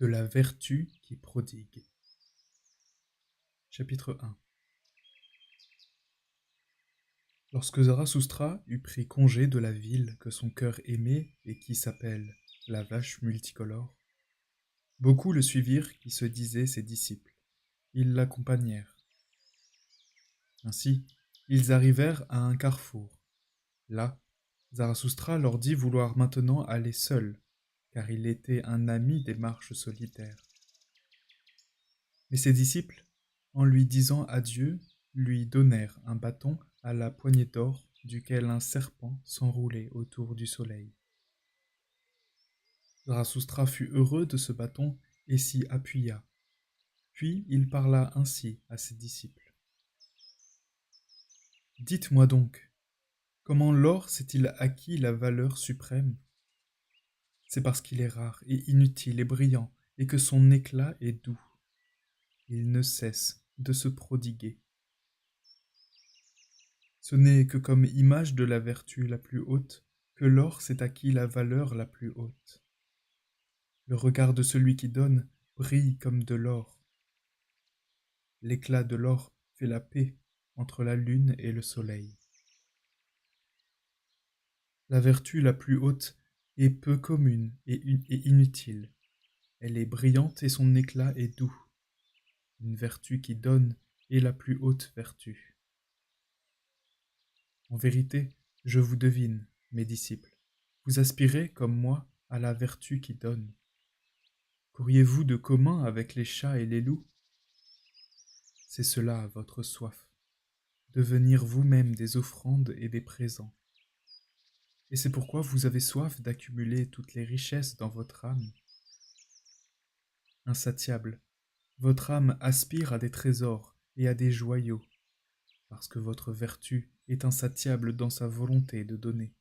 de la vertu qui prodigue. Chapitre 1. Lorsque Zarathustra eut pris congé de la ville que son cœur aimait et qui s'appelle la vache multicolore, beaucoup le suivirent qui se disaient ses disciples. Ils l'accompagnèrent. Ainsi, ils arrivèrent à un carrefour. Là, Zarathustra leur dit vouloir maintenant aller seul, car il était un ami des marches solitaires. Mais ses disciples, en lui disant adieu, lui donnèrent un bâton à la poignée d'or duquel un serpent s'enroulait autour du soleil. Zarathustra fut heureux de ce bâton et s'y appuya. Puis il parla ainsi à ses disciples. « Dites-moi donc, comment l'or s'est-il acquis la valeur suprême ? C'est parce qu'il est rare et inutile et brillant et que son éclat est doux. Il ne cesse de se prodiguer. Ce n'est que comme image de la vertu la plus haute que l'or s'est acquis la valeur la plus haute. Le regard de celui qui donne brille comme de l'or. L'éclat de l'or fait la paix entre la lune et le soleil. La vertu la plus haute est peu commune et inutile. Elle est brillante et son éclat est doux. Une vertu qui donne est la plus haute vertu. En vérité, je vous devine, mes disciples. Vous aspirez, comme moi, à la vertu qui donne. Qu'auriez-vous de commun avec les chats et les loups ? C'est cela votre soif, devenir vous-même des offrandes et des présents. Et c'est pourquoi vous avez soif d'accumuler toutes les richesses dans votre âme. Insatiable, votre âme aspire à des trésors et à des joyaux, parce que votre vertu est insatiable dans sa volonté de donner.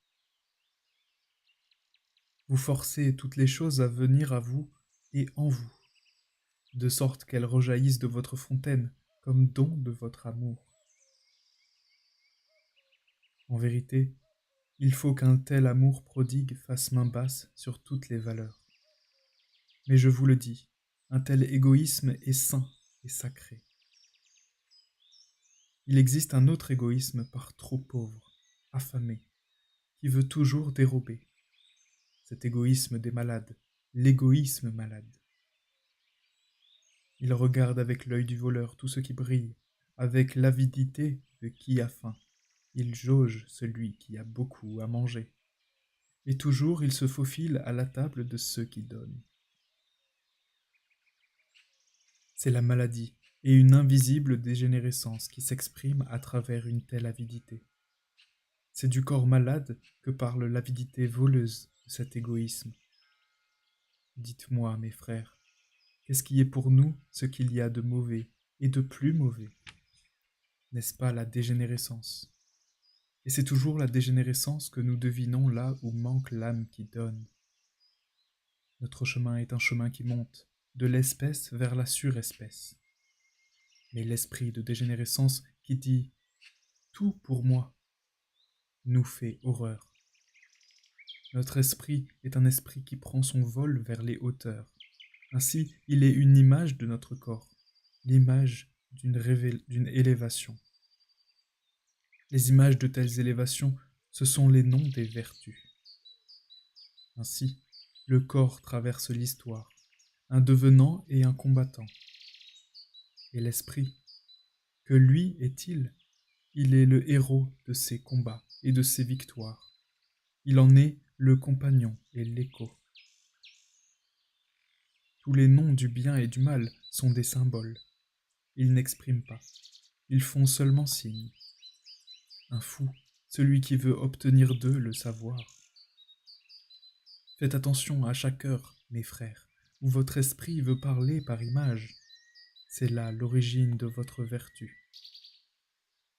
Vous forcez toutes les choses à venir à vous et en vous, de sorte qu'elles rejaillissent de votre fontaine comme don de votre amour. En vérité, il faut qu'un tel amour prodigue fasse main basse sur toutes les valeurs. Mais je vous le dis, un tel égoïsme est saint et sacré. Il existe un autre égoïsme par trop pauvre, affamé, qui veut toujours dérober. Cet égoïsme des malades, l'égoïsme malade. Il regarde avec l'œil du voleur tout ce qui brille, avec l'avidité de qui a faim. Il jauge celui qui a beaucoup à manger. Et toujours il se faufile à la table de ceux qui donnent. C'est la maladie et une invisible dégénérescence qui s'exprime à travers une telle avidité. C'est du corps malade que parle l'avidité voleuse de cet égoïsme. Dites-moi, mes frères, qu'est-ce qui est pour nous ce qu'il y a de mauvais et de plus mauvais ? N'est-ce pas la dégénérescence ? Et c'est toujours la dégénérescence que nous devinons là où manque l'âme qui donne. Notre chemin est un chemin qui monte, de l'espèce vers la surespèce. Mais l'esprit de dégénérescence qui dit « tout pour moi » nous fait horreur. Notre esprit est un esprit qui prend son vol vers les hauteurs. Ainsi, il est une image de notre corps, l'image d'une élévation. Les images de telles élévations, ce sont les noms des vertus. Ainsi, le corps traverse l'histoire, un devenant et un combattant. Et l'esprit, que lui est-il ? Il est le héros de ses combats et de ses victoires. Il en est le compagnon et l'écho. Tous les noms du bien et du mal sont des symboles. Ils n'expriment pas, ils font seulement signe. Un fou, celui qui veut obtenir d'eux le savoir. Faites attention à chaque heure, mes frères, où votre esprit veut parler par image. C'est là l'origine de votre vertu.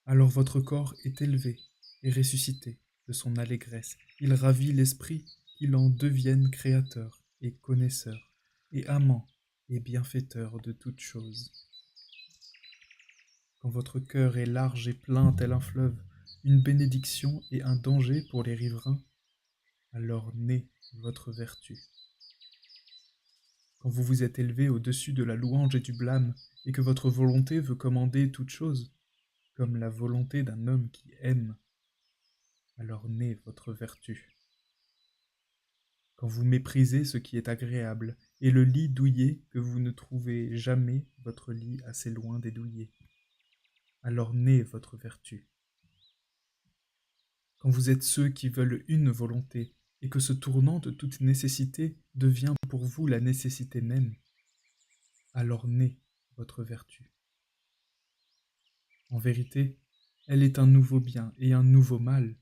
Alors votre corps est élevé et ressuscité de son allégresse. Il ravit l'esprit qu'il en devienne créateur et connaisseur, et amant et bienfaiteur de toutes choses. Quand votre cœur est large et plein tel un fleuve, une bénédiction et un danger pour les riverains, alors naît votre vertu. quand vous vous êtes élevé au-dessus de la louange et du blâme, et que votre volonté veut commander toute chose, comme la volonté d'un homme qui aime, alors naît votre vertu. Quand vous méprisez ce qui est agréable, et le lit douillet que vous ne trouvez jamais votre lit assez loin des douillets, alors naît votre vertu. Quand vous êtes ceux qui veulent une volonté, et que ce tournant de toute nécessité devient pour vous la nécessité même, alors naît votre vertu. En vérité, elle est un nouveau bien et un nouveau mal.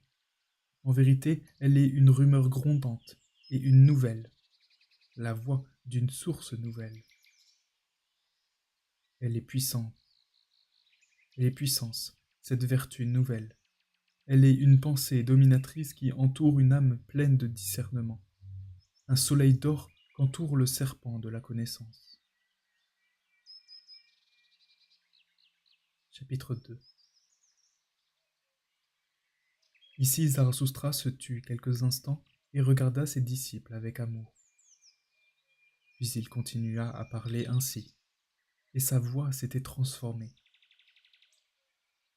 En vérité, elle est une rumeur grondante et une nouvelle, la voix d'une source nouvelle. Elle est puissante. Elle est puissance, cette vertu nouvelle. Elle est une pensée dominatrice qui entoure une âme pleine de discernement. Un soleil d'or qu'entoure le serpent de la connaissance. Chapitre 2. Ici Zarathustra se tut quelques instants et regarda ses disciples avec amour. Puis il continua à parler ainsi, et sa voix s'était transformée.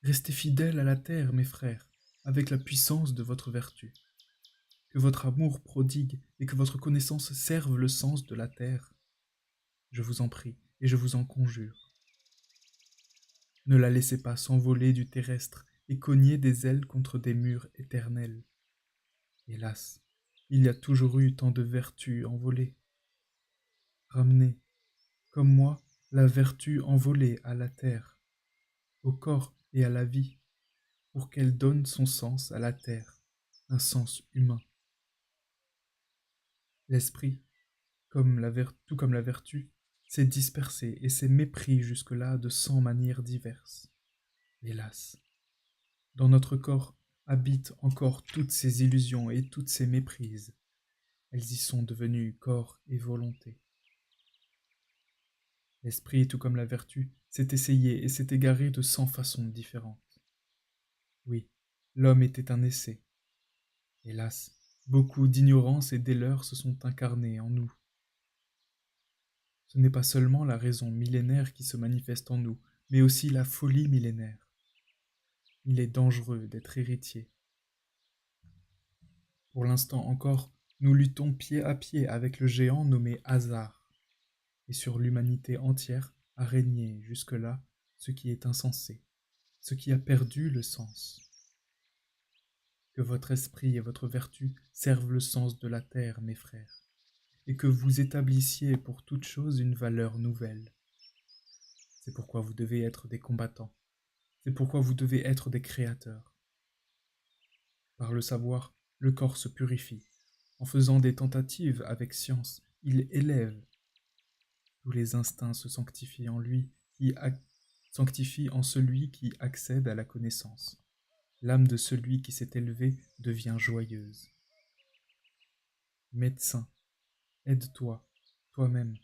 Restez fidèles à la terre, mes frères, avec la puissance de votre vertu. Que votre amour prodigue et que votre connaissance serve le sens de la terre. Je vous en prie et je vous en conjure. Ne la laissez pas s'envoler du terrestre et cogner des ailes contre des murs éternels. Hélas, il y a toujours eu tant de vertus envolées. Ramenez, comme moi, la vertu envolée à la terre, au corps et à la vie, pour qu'elle donne son sens à la terre, un sens humain. L'esprit, tout comme la vertu, s'est dispersé et s'est mépris jusque-là de 100 manières diverses. Hélas, dans notre corps habitent encore toutes ces illusions et toutes ces méprises. Elles y sont devenues corps et volonté. L'esprit, tout comme la vertu, s'est essayé et s'est égaré de 100 façons différentes. Oui, l'homme était un essai. Hélas, beaucoup d'ignorance et d'erreurs se sont incarnées en nous. Ce n'est pas seulement la raison millénaire qui se manifeste en nous, mais aussi la folie millénaire. Il est dangereux d'être héritier. Pour l'instant encore, nous luttons pied à pied avec le géant nommé hasard, et sur l'humanité entière a régné jusque-là ce qui est insensé, ce qui a perdu le sens. Que votre esprit et votre vertu servent le sens de la terre, mes frères, et que vous établissiez pour toute chose une valeur nouvelle. C'est pourquoi vous devez être des combattants, c'est pourquoi vous devez être des créateurs. Par le savoir, le corps se purifie. En faisant des tentatives avec science, il élève. Tous les instincts se sanctifient en lui, sanctifient en celui qui accède à la connaissance. L'âme de celui qui s'est élevé devient joyeuse. Médecin, aide-toi, toi-même,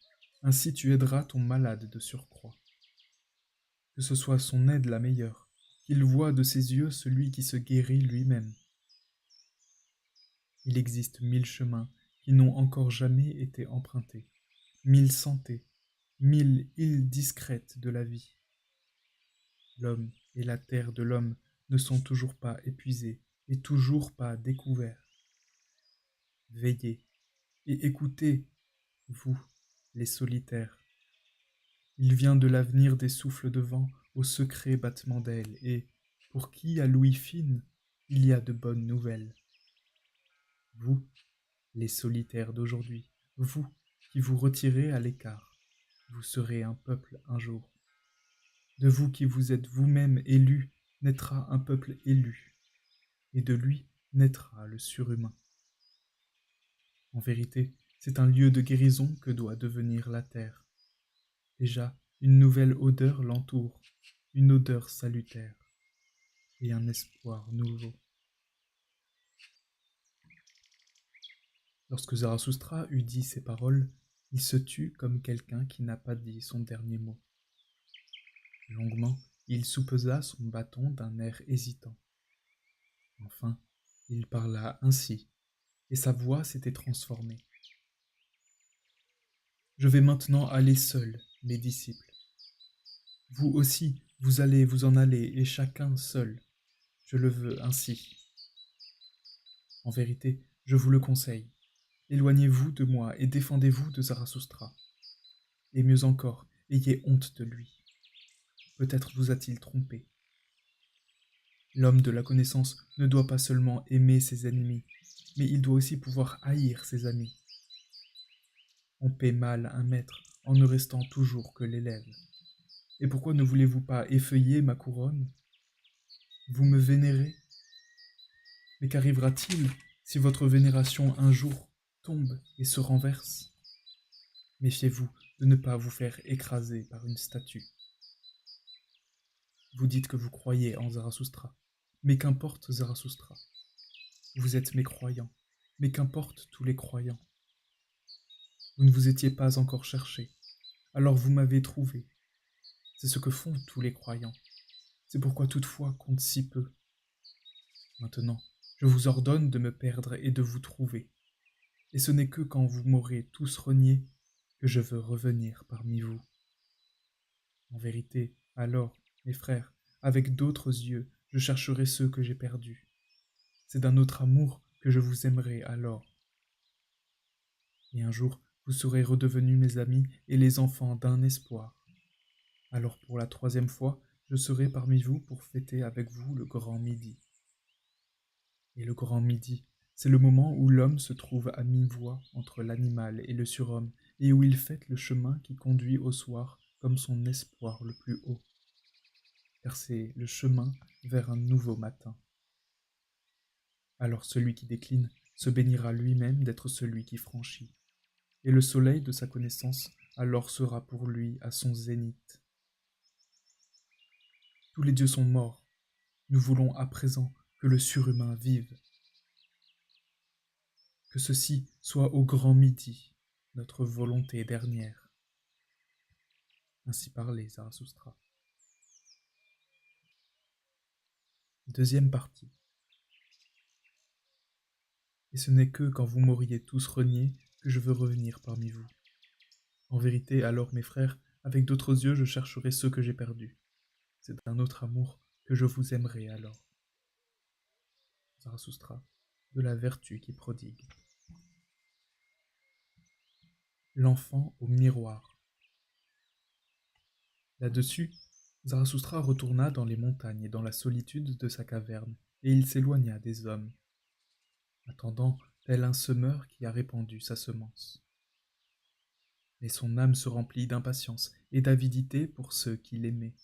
ainsi tu aideras ton malade de surcroît. Que ce soit son aide la meilleure, qu'il voie de ses yeux celui qui se guérit lui-même. Il existe 1000 chemins qui n'ont encore jamais été empruntés, 1000 santés, 1000 îles discrètes de la vie. L'homme et la terre de l'homme ne sont toujours pas épuisés et toujours pas découverts. Veillez et écoutez, vous, les solitaires. Il vient de l'avenir des souffles de vent au secret battement d'ailes, et, pour qui a l'ouïe fine, il y a de bonnes nouvelles. Vous, les solitaires d'aujourd'hui, vous qui vous retirez à l'écart, vous serez un peuple un jour. De vous qui vous êtes vous-même élus, naîtra un peuple élu, et de lui naîtra le surhumain. En vérité, c'est un lieu de guérison que doit devenir la terre. Déjà, une nouvelle odeur l'entoure, une odeur salutaire, et un espoir nouveau. Lorsque Zarathustra eut dit ces paroles, il se tut comme quelqu'un qui n'a pas dit son dernier mot. Longuement, il soupesa son bâton d'un air hésitant. Enfin, il parla ainsi, et sa voix s'était transformée. Je vais maintenant aller seul, mes disciples. Vous aussi, vous allez vous en aller, et chacun seul. Je le veux ainsi. En vérité, je vous le conseille. Éloignez-vous de moi et défendez-vous de Zarathustra. Et mieux encore, ayez honte de lui. Peut-être vous a-t-il trompé. L'homme de la connaissance ne doit pas seulement aimer ses ennemis, mais il doit aussi pouvoir haïr ses amis. On paie mal un maître en ne restant toujours que l'élève. Et pourquoi ne voulez-vous pas effeuiller ma couronne? Vous me vénérez? Mais qu'arrivera-t-il si votre vénération un jour tombe et se renverse? Méfiez-vous de ne pas vous faire écraser par une statue. Vous dites que vous croyez en Zarathustra, mais qu'importe Zarathustra. Vous êtes mécroyants, mais qu'importe tous les croyants. Vous ne vous étiez pas encore cherché, alors vous m'avez trouvé. C'est ce que font tous les croyants. C'est pourquoi toutefois compte si peu. Maintenant, je vous ordonne de me perdre et de vous trouver. Et ce n'est que quand vous m'aurez tous renié que je veux revenir parmi vous. En vérité, alors, mes frères, avec d'autres yeux, je chercherai ceux que j'ai perdus. C'est d'un autre amour que je vous aimerai alors. Et un jour, vous serez redevenus mes amis et les enfants d'un espoir. Alors pour la troisième fois, je serai parmi vous pour fêter avec vous le grand midi. Et le grand midi, c'est le moment où l'homme se trouve à mi-voie entre l'animal et le surhomme, et où il fête le chemin qui conduit au soir comme son espoir le plus haut. Car c'est le chemin vers un nouveau matin. Alors celui qui décline se bénira lui-même d'être celui qui franchit, et le soleil de sa connaissance alors sera pour lui à son zénith. Tous les dieux sont morts, nous voulons à présent que le surhumain vive. Que ceci soit au grand midi, notre volonté dernière. Ainsi parlait Zarathustra. Deuxième partie. Et ce n'est que quand vous m'auriez tous renié que je veux revenir parmi vous. En vérité, alors, mes frères, avec d'autres yeux, je chercherai ceux que j'ai perdus. C'est d'un autre amour que je vous aimerai alors. Zarathustra, de la vertu qui prodigue. L'enfant au miroir. Là-dessus, Zarathustra retourna dans les montagnes et dans la solitude de sa caverne, et il s'éloigna des hommes, attendant tel un semeur qui a répandu sa semence. Mais son âme se remplit d'impatience et d'avidité pour ceux qu'il aimait,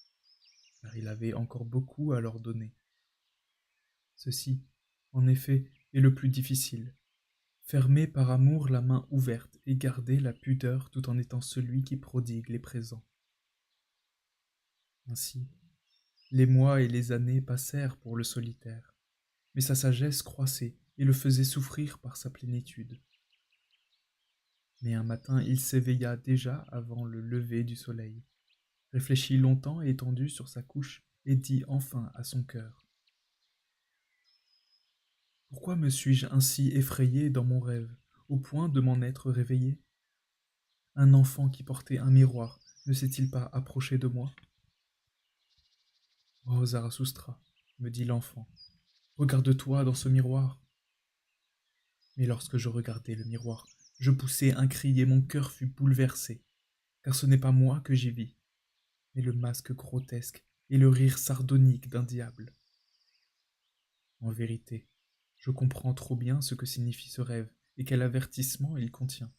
car il avait encore beaucoup à leur donner. Ceci, en effet, est le plus difficile. Fermer par amour la main ouverte et garder la pudeur tout en étant celui qui prodigue les présents. Ainsi, les mois et les années passèrent pour le solitaire, mais sa sagesse croissait et le faisait souffrir par sa plénitude. Mais un matin il s'éveilla déjà avant le lever du soleil, réfléchit longtemps étendu sur sa couche et dit enfin à son cœur: « Pourquoi me suis-je ainsi effrayé dans mon rêve, au point de m'en être réveillé? Un enfant qui portait un miroir ne s'est-il pas approché de moi? » « Oh Zarathustra, me dit l'enfant, regarde-toi dans ce miroir. » Mais lorsque je regardai le miroir, je poussai un cri et mon cœur fut bouleversé, car ce n'est pas moi que j'y vis, mais le masque grotesque et le rire sardonique d'un diable. En vérité, je comprends trop bien ce que signifie ce rêve et quel avertissement il contient.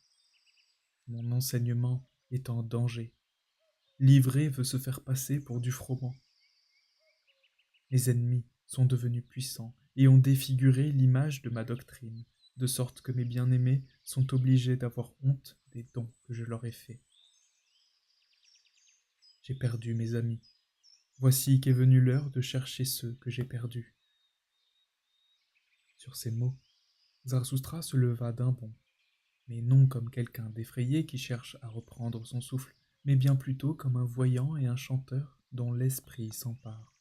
Mon enseignement est en danger. L'ivré veut se faire passer pour du froment. Mes ennemis sont devenus puissants et ont défiguré l'image de ma doctrine, de sorte que mes bien-aimés sont obligés d'avoir honte des dons que je leur ai faits. J'ai perdu mes amis. Voici qu'est venue l'heure de chercher ceux que j'ai perdus. Sur ces mots, Zarathustra se leva d'un bond, mais non comme quelqu'un d'effrayé qui cherche à reprendre son souffle, mais bien plutôt comme un voyant et un chanteur dont l'esprit s'empare.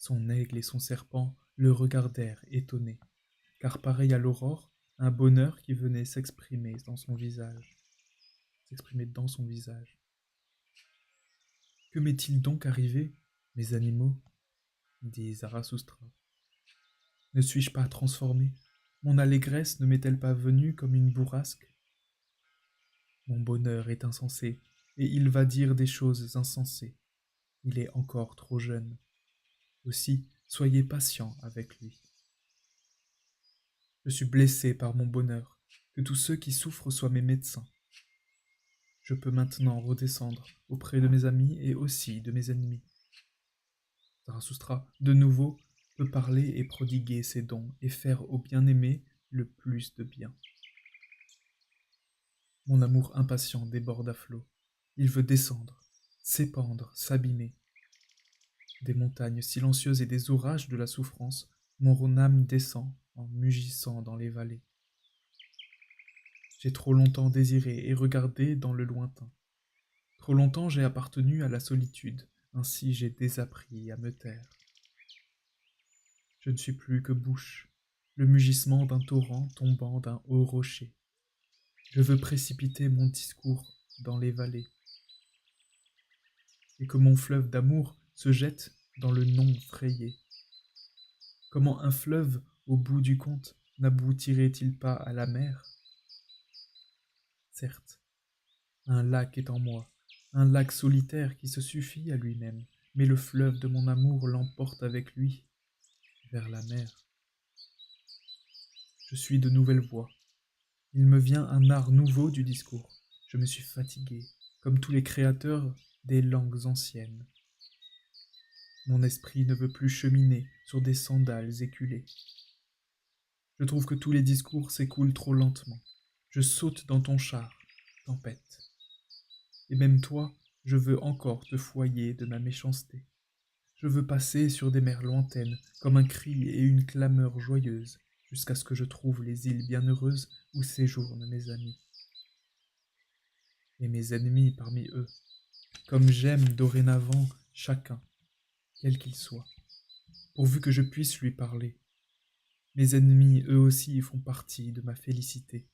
Son aigle et son serpent le regardèrent étonnés, car pareil à l'aurore, un bonheur qui venait s'exprimer dans son visage. s'exprimait dans son visage. Que m'est-il donc arrivé, mes animaux? Dit Zarathustra. Ne suis-je pas transformé? Mon allégresse ne m'est-elle pas venue comme une bourrasque? Mon bonheur est insensé, et il va dire des choses insensées. Il est encore trop jeune. Aussi, soyez patient avec lui. Je suis blessé par mon bonheur, que tous ceux qui souffrent soient mes médecins. Je peux maintenant redescendre auprès de mes amis et aussi de mes ennemis. Zarathustra, de nouveau, peut parler et prodiguer ses dons et faire au bien-aimé le plus de bien. Mon amour impatient déborde à flots. Il veut descendre, s'épandre, s'abîmer. Des montagnes silencieuses et des orages de la souffrance, mon âme descend en mugissant dans les vallées. J'ai trop longtemps désiré et regardé dans le lointain. Trop longtemps j'ai appartenu à la solitude, ainsi j'ai désappris à me taire. Je ne suis plus que bouche, le mugissement d'un torrent tombant d'un haut rocher. Je veux précipiter mon discours dans les vallées, et que mon fleuve d'amour se jette dans le non frayé. Comment un fleuve, au bout du compte, n'aboutirait-il pas à la mer? Certes, un lac est en moi, un lac solitaire qui se suffit à lui-même, mais le fleuve de mon amour l'emporte avec lui vers la mer. Je suis de nouvelles voix. Il me vient un art nouveau du discours. Je me suis fatigué, comme tous les créateurs des langues anciennes. Mon esprit ne veut plus cheminer sur des sandales éculées. Je trouve que tous les discours s'écoulent trop lentement. Je saute dans ton char, tempête. Et même toi, je veux encore te foyer de ma méchanceté. Je veux passer sur des mers lointaines, comme un cri et une clameur joyeuse, jusqu'à ce que je trouve les îles bienheureuses où séjournent mes amis. Et mes ennemis parmi eux, comme j'aime dorénavant chacun, quel qu'il soit, pourvu que je puisse lui parler. Mes ennemis, eux aussi, font partie de ma félicité.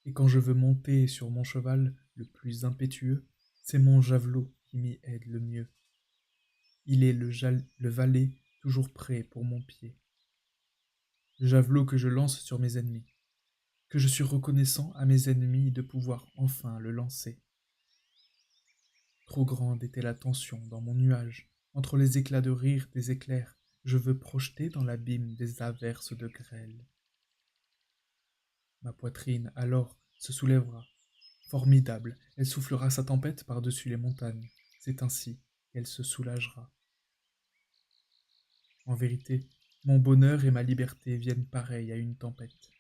Et quand je veux monter sur mon cheval le plus impétueux, c'est mon javelot qui m'y aide le mieux. Il est le valet toujours prêt pour mon pied. Le javelot que je lance sur mes ennemis, que je suis reconnaissant à mes ennemis de pouvoir enfin le lancer. Trop grande était la tension dans mon nuage, entre les éclats de rire des éclairs, je veux projeter dans l'abîme des averses de grêle. Ma poitrine, alors, se soulèvera. Formidable, elle soufflera sa tempête par-dessus les montagnes. C'est ainsi qu'elle se soulagera. En vérité, mon bonheur et ma liberté viennent pareils à une tempête.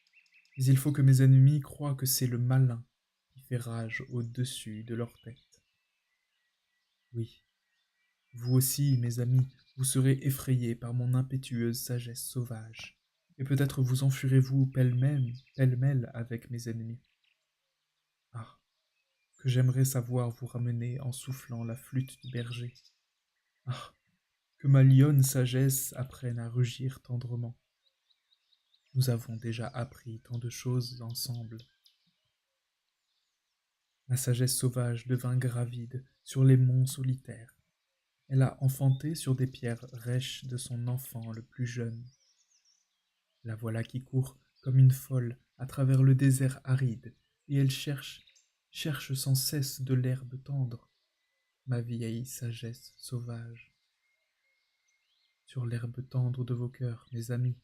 Mais il faut que mes ennemis croient que c'est le malin qui fait rage au-dessus de leur tête. Oui, vous aussi, mes amis, vous serez effrayés par mon impétueuse sagesse sauvage, et peut-être vous enfuirez-vous pêle-mêle avec mes ennemis. Ah, que j'aimerais savoir vous ramener en soufflant la flûte du berger. Ah, que ma lionne sagesse apprenne à rugir tendrement. Nous avons déjà appris tant de choses ensemble. Ma sagesse sauvage devint gravide sur les monts solitaires. Elle a enfanté sur des pierres rêches de son enfant le plus jeune. La voilà qui court comme une folle à travers le désert aride, et elle cherche sans cesse de l'herbe tendre, ma vieille sagesse sauvage. Sur l'herbe tendre de vos cœurs, mes amis,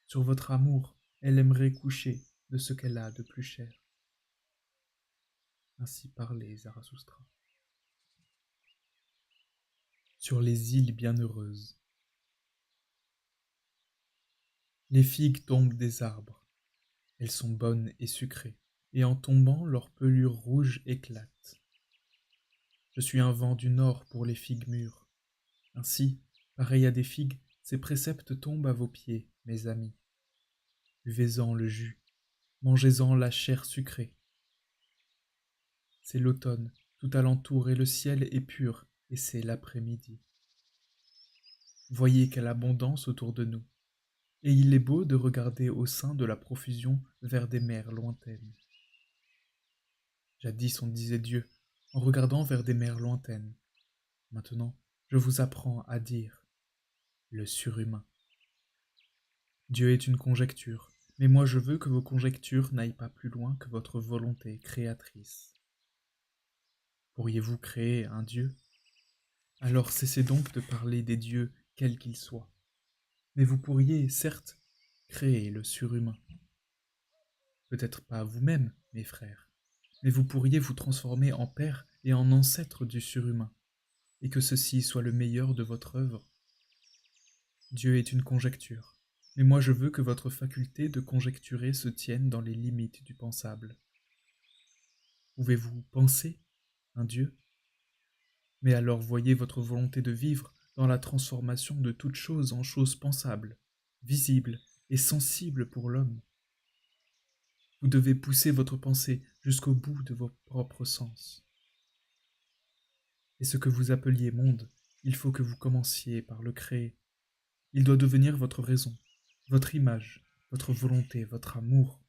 sur votre amour, elle aimerait coucher de ce qu'elle a de plus cher. Ainsi parlait Zarathustra. Sur les îles bienheureuses. Les figues tombent des arbres. Elles sont bonnes et sucrées, et en tombant, leur pelure rouge éclate. Je suis un vent du nord pour les figues mûres. Ainsi, pareil à des figues, ces préceptes tombent à vos pieds, mes amis. Buvez-en le jus, mangez-en la chair sucrée. C'est l'automne, tout alentour, et le ciel est pur, et c'est l'après-midi. Voyez quelle abondance autour de nous, et il est beau de regarder au sein de la profusion vers des mers lointaines. Jadis on disait Dieu, en regardant vers des mers lointaines. Maintenant, je vous apprends à dire le surhumain. Dieu est une conjecture, mais moi je veux que vos conjectures n'aillent pas plus loin que votre volonté créatrice. Pourriez-vous créer un Dieu? Alors cessez donc de parler des dieux quels qu'ils soient. Mais vous pourriez, certes, créer le surhumain. Peut-être pas vous-même, mes frères, mais vous pourriez vous transformer en père et en ancêtre du surhumain, et que ceci soit le meilleur de votre œuvre. Dieu est une conjecture, mais moi je veux que votre faculté de conjecturer se tienne dans les limites du pensable. Pouvez-vous penser un Dieu? Mais alors voyez votre volonté de vivre dans la transformation de toute chose en chose pensable, visible et sensible pour l'homme. Vous devez pousser votre pensée jusqu'au bout de vos propres sens. Et ce que vous appeliez monde, il faut que vous commenciez par le créer. Il doit devenir votre raison, votre image, votre volonté, votre amour.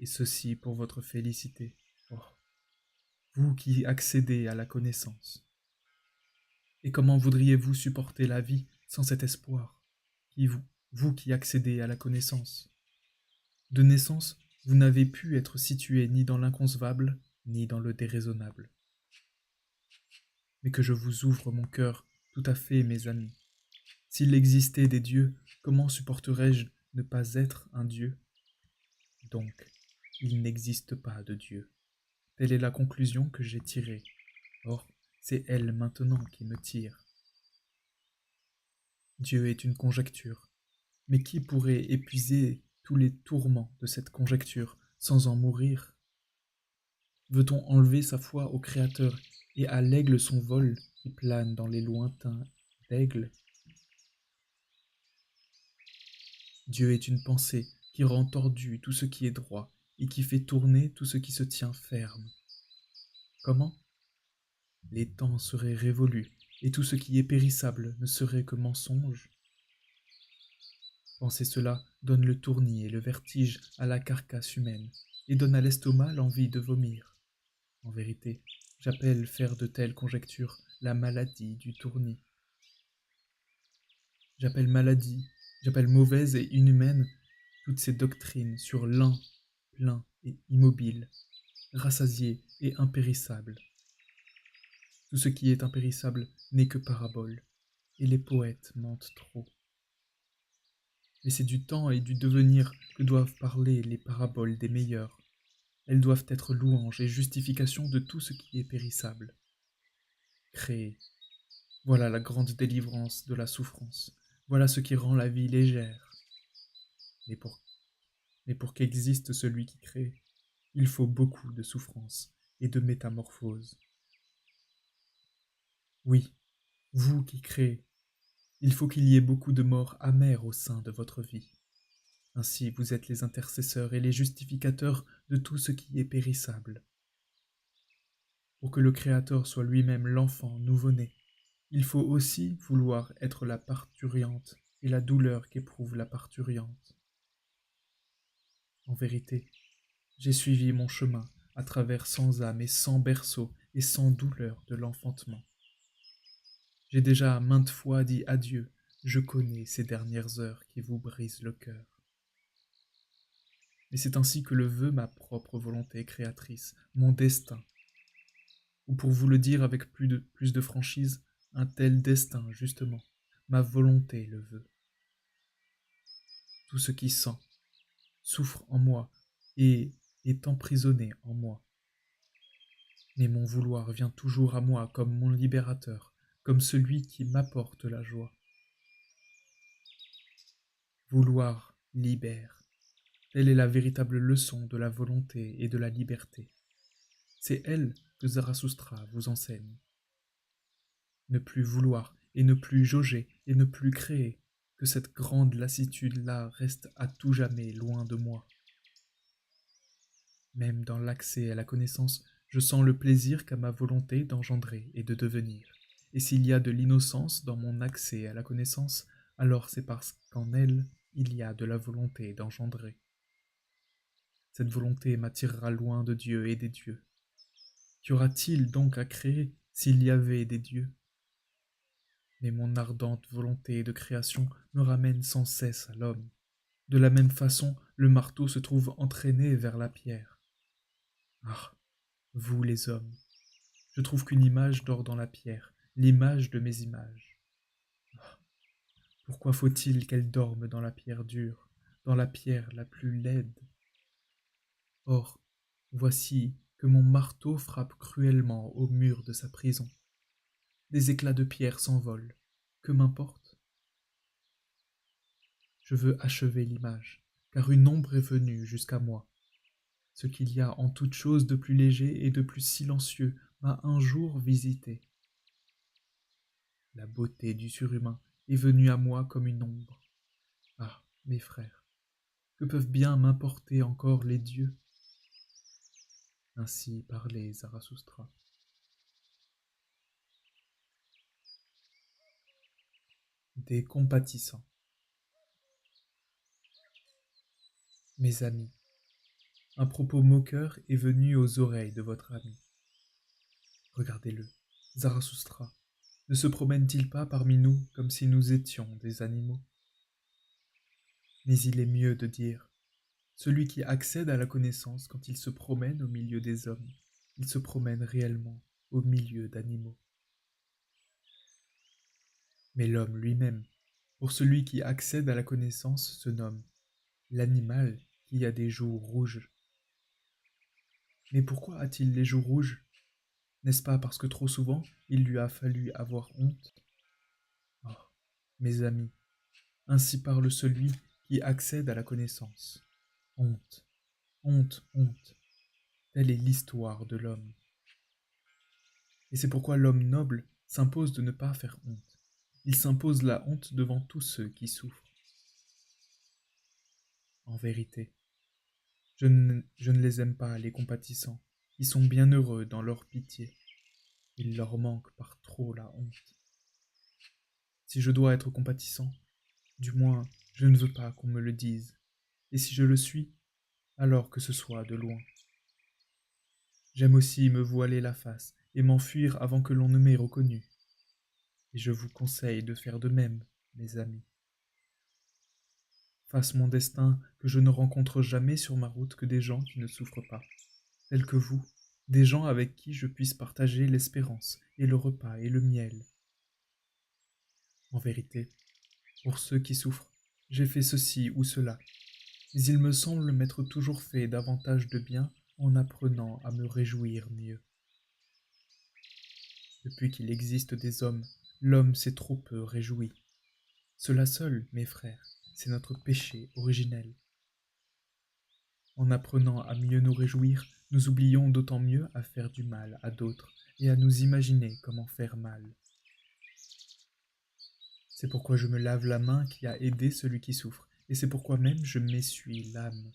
Et ceci pour votre félicité. Oh, vous qui accédez à la connaissance. Et comment voudriez-vous supporter la vie sans cet espoir, vous qui accédez à la connaissance? De naissance, vous n'avez pu être situé ni dans l'inconcevable, ni dans le déraisonnable. Mais que je vous ouvre mon cœur tout à fait, mes amis. S'il existait des dieux, comment supporterais-je ne pas être un dieu? Donc, il n'existe pas de Dieu. Telle est la conclusion que j'ai tirée. Or, c'est elle maintenant qui me tire. Dieu est une conjecture. Mais qui pourrait épuiser tous les tourments de cette conjecture sans en mourir? Veut-on enlever sa foi au Créateur et à l'aigle son vol qui plane dans les lointains d'aigles? Dieu est une pensée qui rend tordu tout ce qui est droit et qui fait tourner tout ce qui se tient ferme. Comment? Les temps seraient révolus et tout ce qui est périssable ne serait que mensonge. Penser cela donne le tournis et le vertige à la carcasse humaine et donne à l'estomac l'envie de vomir. En vérité, j'appelle faire de telles conjectures la maladie du tournis. J'appelle maladie, j'appelle mauvaise et inhumaine toutes ces doctrines sur l'un, plein et immobile, rassasié et impérissable. Tout ce qui est impérissable n'est que parabole, et les poètes mentent trop. Mais c'est du temps et du devenir que doivent parler les paraboles des meilleurs. Elles doivent être louange et justification de tout ce qui est périssable. Créer. Voilà la grande délivrance de la souffrance. Voilà ce qui rend la vie légère. Mais pour qu'existe celui qui crée, il faut beaucoup de souffrance et de métamorphose. Oui, vous qui créez, il faut qu'il y ait beaucoup de morts amères au sein de votre vie. Ainsi vous êtes les intercesseurs et les justificateurs de tout ce qui est périssable. Pour que le Créateur soit lui-même l'enfant nouveau-né, il faut aussi vouloir être la parturiente et la douleur qu'éprouve la parturiante. En vérité, j'ai suivi mon chemin à travers 100 âmes et 100 berceaux et 100 douleurs de l'enfantement. J'ai déjà maintes fois dit adieu, je connais ces dernières heures qui vous brisent le cœur. Mais c'est ainsi que le veut ma propre volonté créatrice, mon destin. Ou pour vous le dire avec plus de franchise, un tel destin, justement, ma volonté le veut. Tout ce qui sent, souffre en moi et est emprisonné en moi. Mais mon vouloir vient toujours à moi comme mon libérateur, comme celui qui m'apporte la joie. Vouloir libère. Telle est la véritable leçon de la volonté et de la liberté. C'est elle que Zarathustra vous enseigne. Ne plus vouloir et ne plus jauger et ne plus créer, que cette grande lassitude-là reste à tout jamais loin de moi. Même dans l'accès à la connaissance, je sens le plaisir qu'a ma volonté d'engendrer et de devenir. Et s'il y a de l'innocence dans mon accès à la connaissance, alors c'est parce qu'en elle, il y a de la volonté d'engendrer. Cette volonté m'attirera loin de Dieu et des dieux. Qu'y aura-t-il donc à créer s'il y avait des dieux? Mais mon ardente volonté de création me ramène sans cesse à l'homme. De la même façon, le marteau se trouve entraîné vers la pierre. Ah, vous les hommes, je trouve qu'une image dort dans la pierre, l'image de mes images. Ah, pourquoi faut-il qu'elle dorme dans la pierre dure, dans la pierre la plus laide? Or, voici que mon marteau frappe cruellement au mur de sa prison. Des éclats de pierre s'envolent. Que m'importe? Je veux achever l'image, car une ombre est venue jusqu'à moi. Ce qu'il y a en toute chose de plus léger et de plus silencieux m'a un jour visité. La beauté du surhumain est venue à moi comme une ombre. Ah, mes frères, que peuvent bien m'importer encore les dieux? Ainsi parlait Zarathustra. Des compatissants. Mes amis, un propos moqueur est venu aux oreilles de votre ami. Regardez-le, Zarathustra, ne se promène-t-il pas parmi nous comme si nous étions des animaux? Mais il est mieux de dire, celui qui accède à la connaissance quand il se promène au milieu des hommes, il se promène réellement au milieu d'animaux. Mais l'homme lui-même, pour celui qui accède à la connaissance, se nomme l'animal qui a des joues rouges. Mais pourquoi a-t-il les joues rouges? N'est-ce pas parce que trop souvent il lui a fallu avoir honte? Oh, mes amis, ainsi parle celui qui accède à la connaissance. Honte, honte, honte, telle est l'histoire de l'homme. Et c'est pourquoi l'homme noble s'impose de ne pas faire honte. Il s'impose la honte devant tous ceux qui souffrent. En vérité, je ne les aime pas, les compatissants. Ils sont bien heureux dans leur pitié. Il leur manque par trop la honte. Si je dois être compatissant, du moins je ne veux pas qu'on me le dise. Et si je le suis, alors que ce soit de loin. J'aime aussi me voiler la face et m'enfuir avant que l'on ne m'ait reconnu. Et je vous conseille de faire de même, mes amis. Fasse mon destin que je ne rencontre jamais sur ma route que des gens qui ne souffrent pas, tels que vous, des gens avec qui je puisse partager l'espérance et le repas et le miel. En vérité, pour ceux qui souffrent, j'ai fait ceci ou cela, mais il me semble m'être toujours fait davantage de bien en apprenant à me réjouir mieux. Depuis qu'il existe des hommes, l'homme s'est trop peu réjoui. Cela seul, mes frères, c'est notre péché originel. En apprenant à mieux nous réjouir, nous oublions d'autant mieux à faire du mal à d'autres et à nous imaginer comment faire mal. C'est pourquoi je me lave la main qui a aidé celui qui souffre, et c'est pourquoi même je m'essuie l'âme.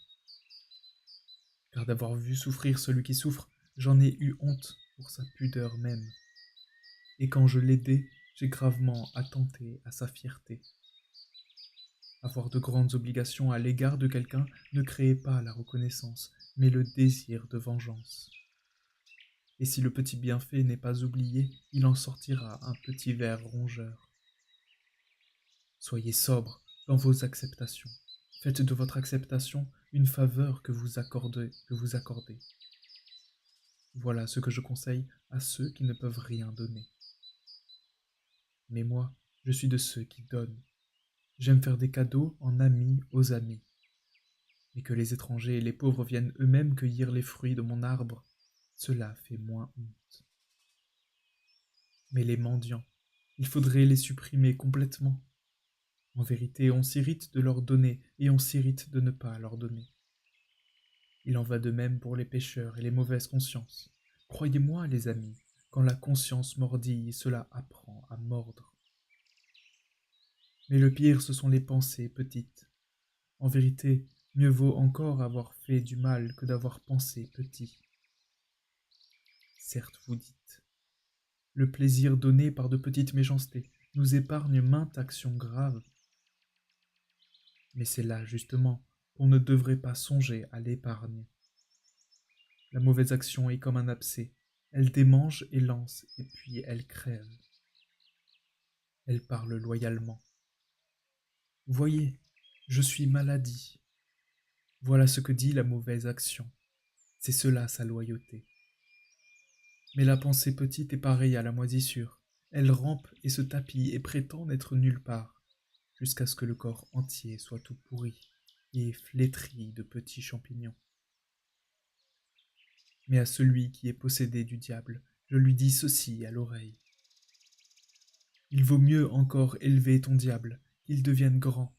Car d'avoir vu souffrir celui qui souffre, j'en ai eu honte pour sa pudeur même. Et quand je l'aidais, j'ai gravement attenté à sa fierté. Avoir de grandes obligations à l'égard de quelqu'un ne crée pas la reconnaissance, mais le désir de vengeance. Et si le petit bienfait n'est pas oublié, il en sortira un petit ver rongeur. Soyez sobre dans vos acceptations. Faites de votre acceptation une faveur que vous accordez. Voilà ce que je conseille à ceux qui ne peuvent rien donner. Mais moi, je suis de ceux qui donnent. J'aime faire des cadeaux en amis aux amis. Et que les étrangers et les pauvres viennent eux-mêmes cueillir les fruits de mon arbre, cela fait moins honte. Mais les mendiants, il faudrait les supprimer complètement. En vérité, on s'irrite de leur donner et on s'irrite de ne pas leur donner. Il en va de même pour les pécheurs et les mauvaises consciences. Croyez-moi, les amis, quand la conscience mordille, cela apprend à mordre. Mais le pire, ce sont les pensées petites. En vérité, mieux vaut encore avoir fait du mal que d'avoir pensé petit. Certes, vous dites, le plaisir donné par de petites méchancetés nous épargne mainte action grave. Mais c'est là, justement, qu'on ne devrait pas songer à l'épargne. La mauvaise action est comme un abcès, elle démange et lance, et puis elle crève. Elle parle loyalement. Voyez, je suis maladie. Voilà ce que dit la mauvaise action. C'est cela sa loyauté. Mais la pensée petite est pareille à la moisissure. Elle rampe et se tapit et prétend n'être nulle part, jusqu'à ce que le corps entier soit tout pourri et flétri de petits champignons. Mais à celui qui est possédé du diable, je lui dis ceci à l'oreille. Il vaut mieux encore élever ton diable, qu'il devienne grand.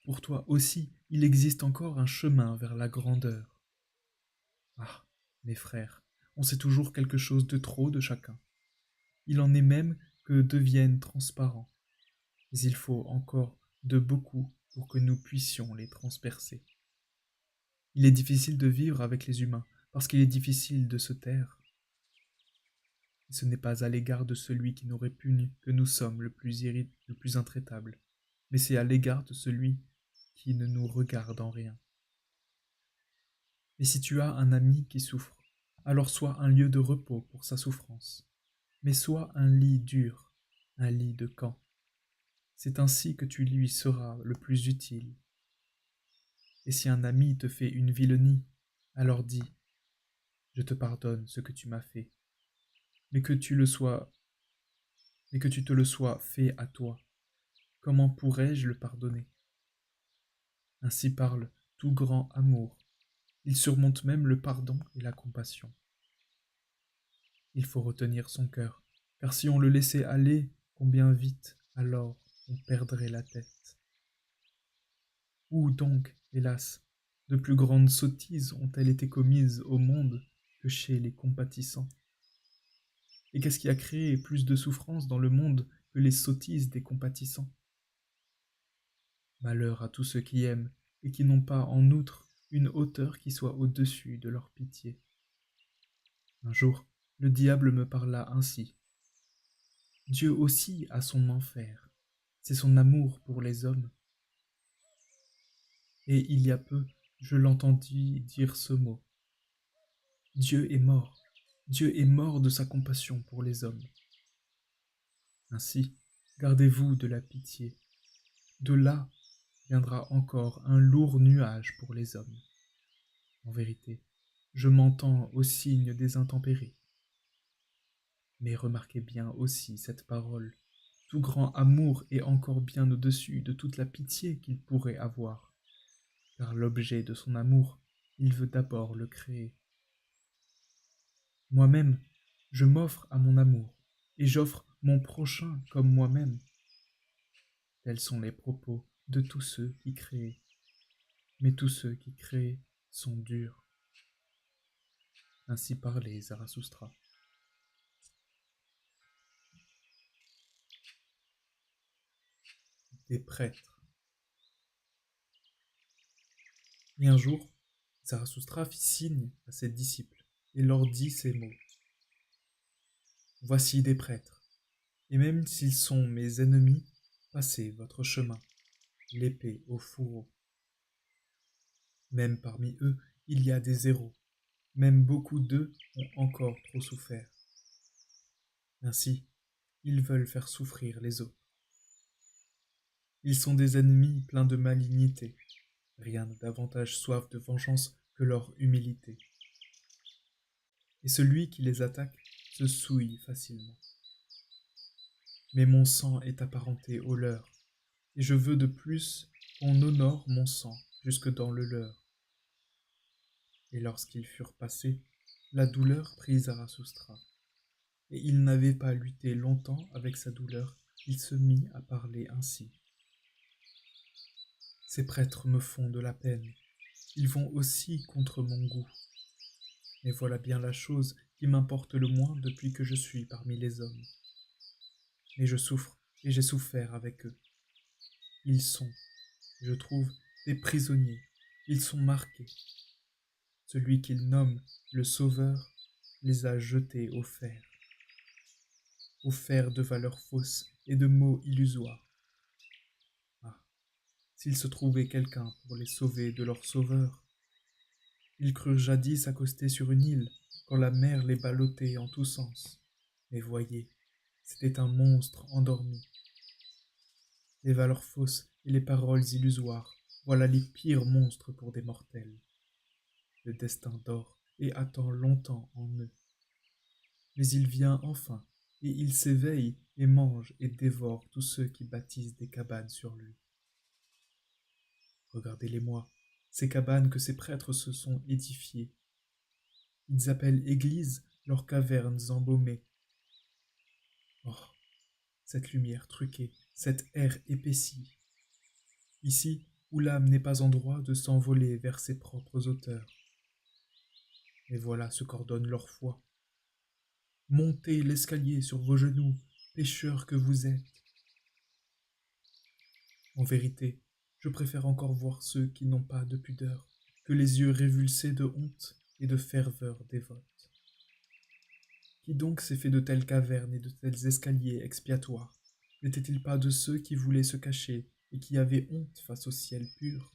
Pour toi aussi, il existe encore un chemin vers la grandeur. Ah, mes frères, on sait toujours quelque chose de trop de chacun. Il en est même que deviennent transparents, mais il faut encore de beaucoup pour que nous puissions les transpercer. Il est difficile de vivre avec les humains, parce qu'il est difficile de se taire. Et ce n'est pas à l'égard de celui qui nous répugne que nous sommes le plus intraitable, mais c'est à l'égard de celui qui ne nous regarde en rien. Et si tu as un ami qui souffre, alors sois un lieu de repos pour sa souffrance, mais sois un lit dur, un lit de camp. C'est ainsi que tu lui seras le plus utile. Et si un ami te fait une vilenie, alors dis, je te pardonne ce que tu m'as fait, mais que tu le sois, mais que tu te le sois fait à toi. Comment pourrais-je le pardonner? Ainsi parle tout grand amour. Il surmonte même le pardon et la compassion. Il faut retenir son cœur, car si on le laissait aller, combien vite alors on perdrait la tête. Où donc, hélas, de plus grandes sottises ont-elles été commises au monde que chez les compatissants? Et qu'est-ce qui a créé plus de souffrance dans le monde que les sottises des compatissants? Malheur à tous ceux qui aiment, et qui n'ont pas en outre une hauteur qui soit au-dessus de leur pitié. Un jour, le diable me parla ainsi. Dieu aussi a son enfer, c'est son amour pour les hommes. Et il y a peu, je l'entendis dire ce mot. Dieu est mort, Dieu est mort de sa compassion pour les hommes. Ainsi, gardez-vous de la pitié. De là viendra encore un lourd nuage pour les hommes. En vérité, je m'entends au signe des intempéries. Mais remarquez bien aussi cette parole. Tout grand amour est encore bien au-dessus de toute la pitié qu'il pourrait avoir, car l'objet de son amour, il veut d'abord le créer. Moi-même, je m'offre à mon amour, et j'offre mon prochain comme moi-même. Tels sont les propos de tous ceux qui créent. Mais tous ceux qui créent sont durs. Ainsi parlait Zarathustra. Des prêtres. Et un jour, Zarathustra fit signe à ses disciples et leur dit ces mots. Voici des prêtres, et même s'ils sont mes ennemis, passez votre chemin, l'épée au fourreau. Même parmi eux, il y a des héros, même beaucoup d'eux ont encore trop souffert. Ainsi, ils veulent faire souffrir les autres. Ils sont des ennemis pleins de malignité. Rien n'a davantage soif de vengeance que leur humilité. Et celui qui les attaque se souille facilement. Mais mon sang est apparenté au leur, et je veux de plus qu'on honore mon sang jusque dans le leur. Et lorsqu'ils furent passés, la douleur prit Zarathustra, et il n'avait pas lutté longtemps avec sa douleur qu'il se mit à parler ainsi. Ces prêtres me font de la peine, ils vont aussi contre mon goût. Mais voilà bien la chose qui m'importe le moins depuis que je suis parmi les hommes. Mais je souffre, et j'ai souffert avec eux. Ils sont, je trouve, des prisonniers, ils sont marqués. Celui qu'ils nomment le Sauveur les a jetés au fer de valeurs fausses et de mots illusoires. Ah, s'il se trouvait quelqu'un pour les sauver de leur sauveur. Ils crurent jadis accostés sur une île, quand la mer les ballottait en tous sens. Mais voyez, c'était un monstre endormi. Les valeurs fausses et les paroles illusoires, voilà les pires monstres pour des mortels. Le destin dort et attend longtemps en eux. Mais il vient enfin, et il s'éveille et mange et dévore tous ceux qui bâtissent des cabanes sur lui. Regardez-les-moi, ces cabanes que ces prêtres se sont édifiées. Ils appellent églises leurs cavernes embaumées. Oh, cette lumière truquée, cet air épaissi. Ici, où l'âme n'est pas en droit de s'envoler vers ses propres auteurs. Et voilà ce qu'ordonne leur foi. Montez l'escalier sur vos genoux, pécheurs que vous êtes. En vérité, je préfère encore voir ceux qui n'ont pas de pudeur, que les yeux révulsés de honte et de ferveur dévote. Qui donc s'est fait de telles cavernes et de tels escaliers expiatoires? N'était-il pas de ceux qui voulaient se cacher et qui avaient honte face au ciel pur?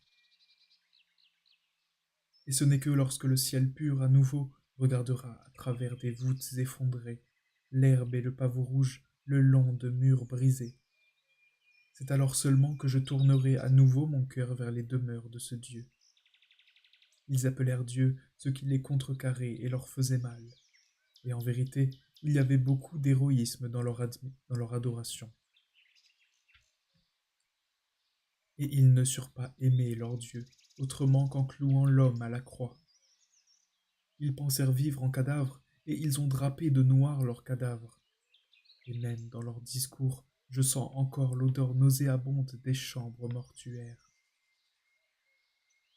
Et ce n'est que lorsque le ciel pur à nouveau regardera à travers des voûtes effondrées, l'herbe et le pavot rouge le long de murs brisés. C'est alors seulement que je tournerai à nouveau mon cœur vers les demeures de ce Dieu. Ils appelèrent Dieu ce qui les contrecarrait et leur faisait mal. Et en vérité, il y avait beaucoup d'héroïsme dans leur adoration. Et ils ne surent pas aimer leur Dieu, autrement qu'en clouant l'homme à la croix. Ils pensèrent vivre en cadavres, et ils ont drapé de noir leurs cadavres. Et même dans leurs discours, je sens encore l'odeur nauséabonde des chambres mortuaires.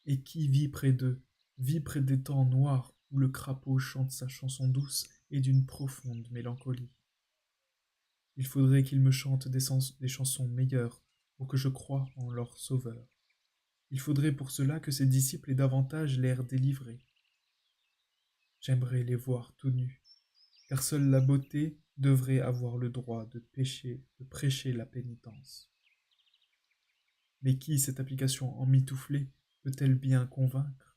Et qui vit près des temps noirs où le crapaud chante sa chanson douce et d'une profonde mélancolie. Il faudrait qu'ils me chantent des chansons meilleures pour que je croie en leur sauveur. Il faudrait pour cela que ses disciples aient davantage l'air délivrés. J'aimerais les voir tout nus, car seule la beauté devrait avoir le droit de prêcher la pénitence. Mais qui cette application emmitouflée peut-elle bien convaincre?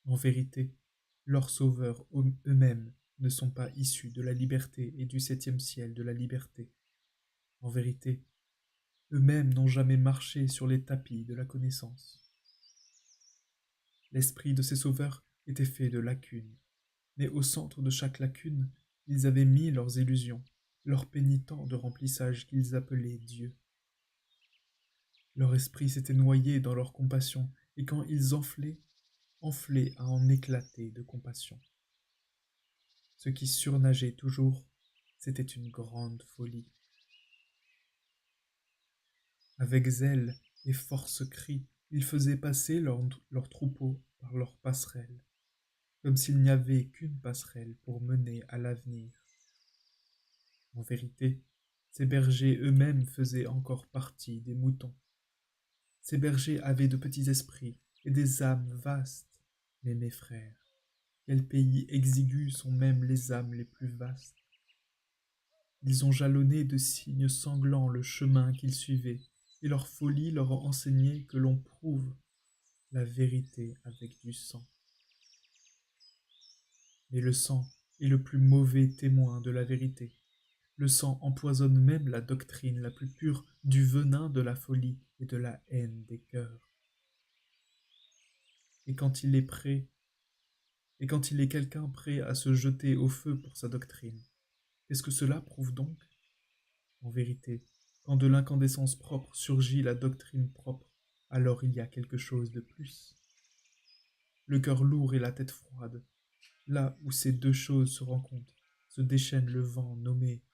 En vérité, leurs sauveurs eux-mêmes ne sont pas issus de la liberté et du septième ciel de la liberté. En vérité, eux-mêmes n'ont jamais marché sur les tapis de la connaissance. L'esprit de ces sauveurs était fait de lacunes, mais au centre de chaque lacune, ils avaient mis leurs illusions, leurs pénitents de remplissage qu'ils appelaient Dieu. Leur esprit s'était noyé dans leur compassion, et quand ils enflaient à en éclater de compassion. Ce qui surnageait toujours, c'était une grande folie. Avec zèle et force cris, ils faisaient passer leur troupeau par leurs passerelles, comme s'il n'y avait qu'une passerelle pour mener à l'avenir. En vérité, ces bergers eux-mêmes faisaient encore partie des moutons. Ces bergers avaient de petits esprits et des âmes vastes. Mais mes frères, quels pays exigus sont même les âmes les plus vastes. Ils ont jalonné de signes sanglants le chemin qu'ils suivaient, et leur folie leur a enseigné que l'on prouve la vérité avec du sang. Mais le sang est le plus mauvais témoin de la vérité. Le sang empoisonne même la doctrine la plus pure du venin de la folie et de la haine des cœurs. Et quand il est quelqu'un prêt à se jeter au feu pour sa doctrine, qu'est-ce que cela prouve donc? En vérité, quand de l'incandescence propre surgit la doctrine propre, alors il y a quelque chose de plus. Le cœur lourd et la tête froide, là où ces deux choses se rencontrent, se déchaîne le vent nommé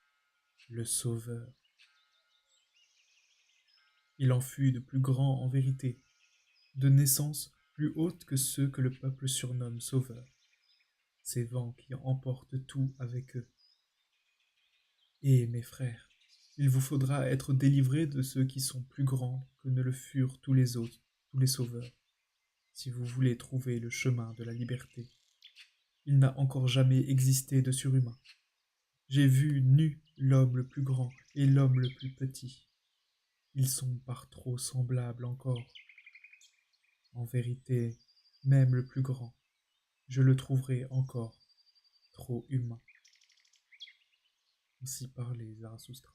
le Sauveur. Il en fut de plus grand en vérité, de naissance plus haute que ceux que le peuple surnomme sauveurs, ces vents qui emportent tout avec eux. Et, mes frères, il vous faudra être délivrés de ceux qui sont plus grands que ne le furent tous les autres, tous les sauveurs, si vous voulez trouver le chemin de la liberté. Il n'a encore jamais existé de surhumain. J'ai vu nu l'homme le plus grand et l'homme le plus petit. Ils sont par trop semblables encore. En vérité, même le plus grand, je le trouverai encore trop humain. Ainsi parlait Zarathustra.